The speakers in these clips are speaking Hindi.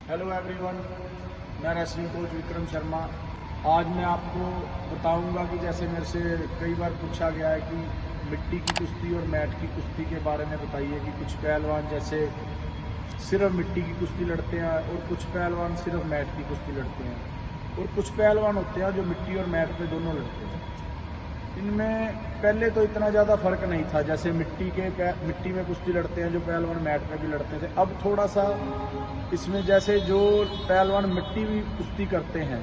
हेलो एवरीवन, मैं रेसलिंग कोच विक्रम शर्मा। आज मैं आपको बताऊंगा कि जैसे मेरे से कई बार पूछा गया है कि मिट्टी की कुश्ती और मैट की कुश्ती के बारे में बताइए कि कुछ पहलवान जैसे सिर्फ मिट्टी की कुश्ती लड़ते हैं और कुछ पहलवान सिर्फ मैट की कुश्ती लड़ते हैं और कुछ पहलवान होते हैं जो मिट्टी और मैट पे दोनों लड़ते हैं। इनमें पहले तो इतना ज़्यादा फर्क नहीं था, जैसे मिट्टी में कुश्ती लड़ते हैं जो पहलवान मैट में भी लड़ते थे। अब थोड़ा सा इसमें जैसे जो पहलवान मिट्टी भी कुश्ती करते हैं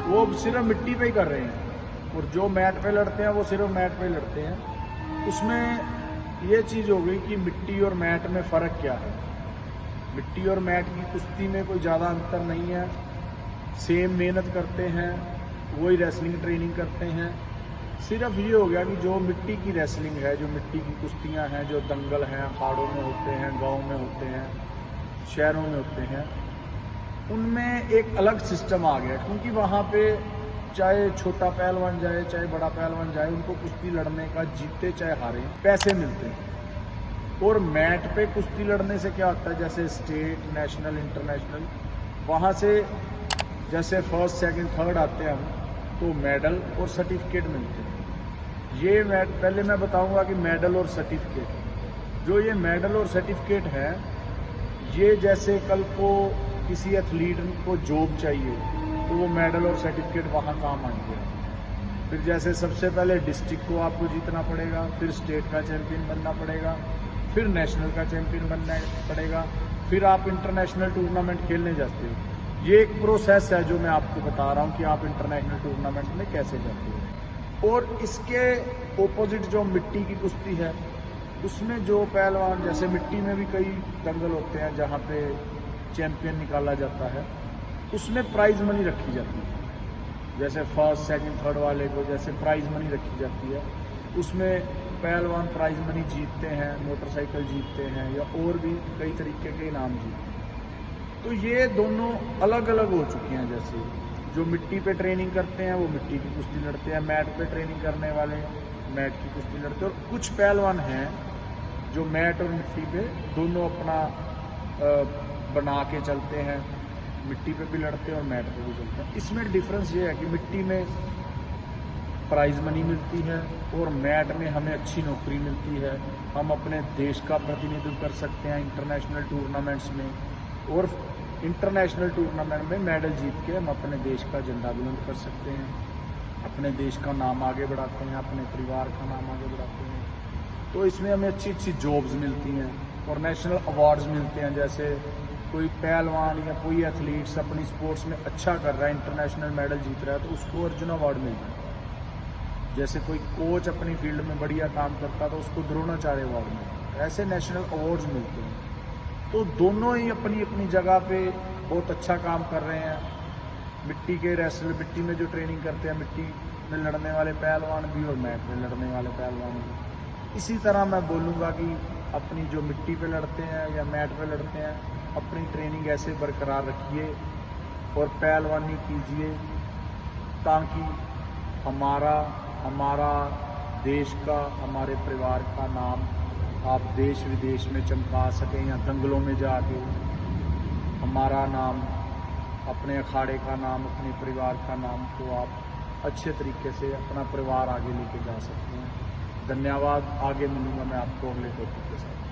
वो सिर्फ मिट्टी पे ही कर रहे हैं और जो मैट पे लड़ते हैं वो सिर्फ मैट पे लड़ते हैं। उसमें ये चीज़ हो गई कि मिट्टी और मैट में फ़र्क क्या है। मिट्टी और मैट की कुश्ती में कोई ज़्यादा अंतर नहीं है, सेम मेहनत करते हैं, वही रेसलिंग ट्रेनिंग करते हैं। सिर्फ ये हो गया कि जो मिट्टी की रेसलिंग है, जो मिट्टी की कुश्तियाँ हैं, जो दंगल हैं, अखाड़ों में होते हैं, गाँव में होते हैं, शहरों में होते हैं, उनमें एक अलग सिस्टम आ गया, क्योंकि वहाँ पे चाहे छोटा पहलवान जाए चाहे बड़ा पहलवान जाए, उनको कुश्ती लड़ने का जीते चाहे हारे पैसे मिलते हैं। और मैट पे कुश्ती लड़ने से क्या होता है, जैसे स्टेट, नेशनल, इंटरनेशनल, वहाँ से जैसे फर्स्ट, सेकंड, थर्ड आते हैं हम, तो मेडल और सर्टिफिकेट मिलते हैं। ये पहले मैं बताऊंगा कि मेडल और सर्टिफिकेट, जो ये मेडल और सर्टिफिकेट है, ये जैसे कल को किसी एथलीट को जॉब चाहिए तो वो मेडल और सर्टिफिकेट वहाँ काम आएंगे। फिर जैसे सबसे पहले डिस्ट्रिक्ट को आपको जीतना पड़ेगा, फिर स्टेट का चैंपियन बनना पड़ेगा, फिर नेशनल का चैंपियन बनना पड़ेगा, फिर आप इंटरनेशनल टूर्नामेंट खेलने जाते हो। ये एक प्रोसेस है जो मैं आपको बता रहा हूँ कि आप इंटरनेशनल टूर्नामेंट में कैसे जाते हो। और इसके ओपोजिट जो मिट्टी की कुश्ती है, उसमें जो पहलवान, जैसे मिट्टी में भी कई दंगल होते हैं जहाँ पे चैंपियन निकाला जाता है, उसमें प्राइज मनी रखी जाती है। जैसे फर्स्ट, सेकंड, थर्ड वाले को जैसे प्राइज मनी रखी जाती है, उसमें पहलवान प्राइज मनी जीतते हैं, मोटरसाइकिल जीतते हैं या और भी कई तरीके के इनाम जीतते हैं। तो ये दोनों अलग अलग हो चुके हैं। जैसे जो मिट्टी पे ट्रेनिंग करते हैं वो मिट्टी की कुश्ती लड़ते हैं, मैट पे ट्रेनिंग करने वाले मैट की कुश्ती लड़ते हैं, और कुछ पहलवान हैं जो मैट और मिट्टी पे दोनों अपना बना के चलते हैं, मिट्टी पे भी लड़ते हैं और मैट पे भी चलते हैं। इसमें डिफरेंस ये है कि मिट्टी में प्राइज मनी मिलती है और मैट में हमें अच्छी नौकरी मिलती है। हम अपने देश का प्रतिनिधित्व कर सकते हैं इंटरनेशनल टूर्नामेंट्स में, और इंटरनेशनल टूर्नामेंट में मेडल जीत के हम अपने देश का झंडा बुलंद कर सकते हैं, अपने देश का नाम आगे बढ़ाते हैं, अपने परिवार का नाम आगे बढ़ाते हैं। तो इसमें हमें अच्छी अच्छी जॉब्स मिलती हैं और नेशनल अवार्ड्स मिलते हैं। जैसे कोई पहलवान या कोई एथलीट्स अपनी स्पोर्ट्स में अच्छा कर रहा है, इंटरनेशनल मेडल जीत रहा है, तो उसको अर्जुन अवार्ड मिलता है। जैसे कोई कोच अपनी फील्ड में बढ़िया काम करता है तो उसको द्रोणाचार्य अवार्ड मिलता है। ऐसे नेशनल अवार्ड्स मिलते हैं। तो दोनों ही अपनी अपनी जगह पे बहुत अच्छा काम कर रहे हैं। मिट्टी के रेसलर, मिट्टी में जो ट्रेनिंग करते हैं, मिट्टी में लड़ने वाले पहलवान भी और मैट में लड़ने वाले पहलवान भी। इसी तरह मैं बोलूँगा कि अपनी जो मिट्टी पे लड़ते हैं या मैट पे लड़ते हैं, अपनी ट्रेनिंग ऐसे बरकरार रखिए और पहलवानी कीजिए ताकि हमारा देश का, हमारे परिवार का नाम आप देश विदेश में चमका सकें, या दंगलों में जाके हमारा नाम, अपने अखाड़े का नाम, अपने परिवार का नाम को आप अच्छे तरीके से अपना परिवार आगे लेके जा सकते हैं। धन्यवाद। आगे मिलूंगा मैं आपको अगले टॉपिक के साथ।